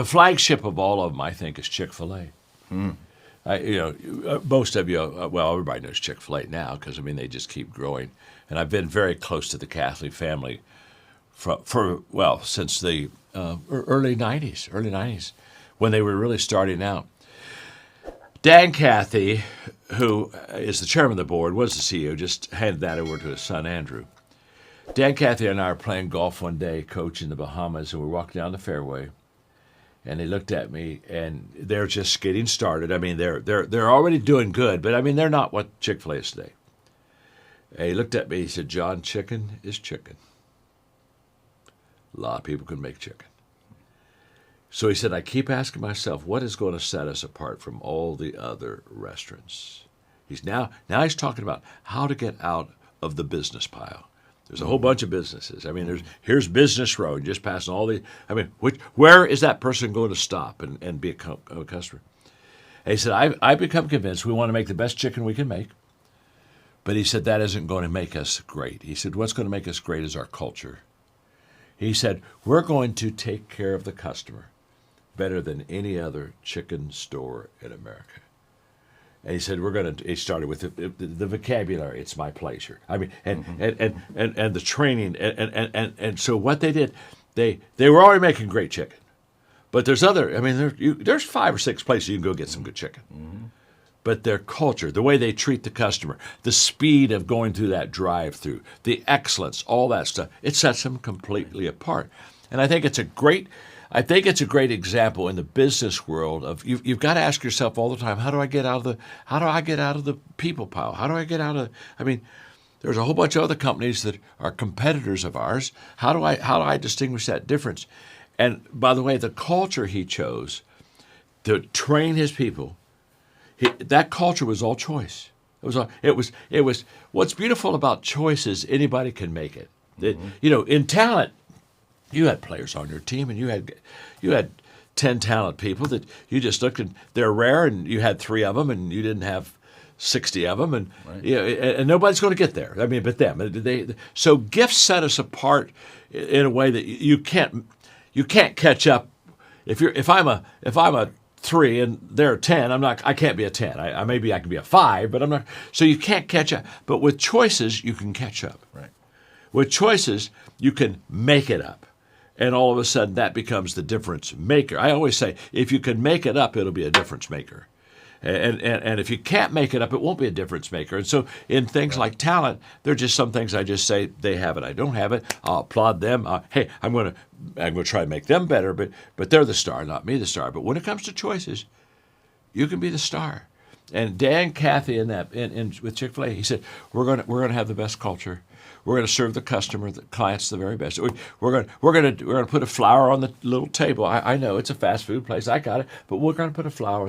The flagship of all of them, I think, is Chick-fil-A. Most of you, well, everybody knows Chick-fil-A now because, I mean, they just keep growing. And I've been very close to the Cathy family since the early 90s, when they were really starting out. Dan Cathy, who is the chairman of the board, was the CEO, just handed that over to his son, Andrew. Dan Cathy and I are playing golf one day, coach in the Bahamas, and we're walking down the fairway. And they looked at me, and they're just getting started. I mean, they're already doing good, but I mean, they're not what Chick-fil-A is today. And he looked at me. He said, "John, chicken is chicken. A lot of people can make chicken." So he said, "I keep asking myself, what is going to set us apart from all the other restaurants?" He's now he's talking about how to get out of the business pile. There's a whole bunch of businesses. I mean, here's Business Road, just passing all the. I mean, where is that person going to stop and be a customer? And he said, I've become convinced we want to make the best chicken we can make. But he said that isn't going to make us great. He said what's going to make us great is our culture. He said we're going to take care of the customer better than any other chicken store in America. And he said, he started with the vocabulary. It's my pleasure. I mean, and the training. And so what they did, they were already making great chicken. But there's there's 5 or 6 places you can go get some good chicken. Mm-hmm. But their culture, the way they treat the customer, the speed of going through that drive-through, the excellence, all that stuff, it sets them completely apart. And I think it's a great example in the business world of you've got to ask yourself all the time, how do I get out of the people pile? How do I get out of? I mean, there's a whole bunch of other companies that are competitors of ours. How do I distinguish that difference? And by the way, the culture he chose to train his people, that culture was all choice. It was what's beautiful about choice is anybody can make it. In talent. You had players on your team, and you had 10 talent people that you just looked and they're rare, and you had 3 of them, and you didn't have 60 of them, and right. And nobody's going to get there. I mean, but them. So gifts set us apart in a way that you can't catch up. If I'm a 3 and they're 10, I can't be a 10. Maybe I can be a 5, but I'm not. So you can't catch up. But with choices, you can catch up. Right. With choices, you can make it up. And all of a sudden, that becomes the difference maker. I always say, if you can make it up, it'll be a difference maker. And if you can't make it up, it won't be a difference maker. And so in things like talent, there are just some things I just say, they have it, I don't have it. I'll applaud them. Hey, I'm going to try to make them better, but they're the star, not me the star. But when it comes to choices, you can be the star. And Dan Cathy with Chick-fil-A, he said, we're going to have the best culture. We're going to serve the customer, the clients, the very best. We're going to put a flower on the little table. I know it's a fast food place. I got it, but we're going to put a flower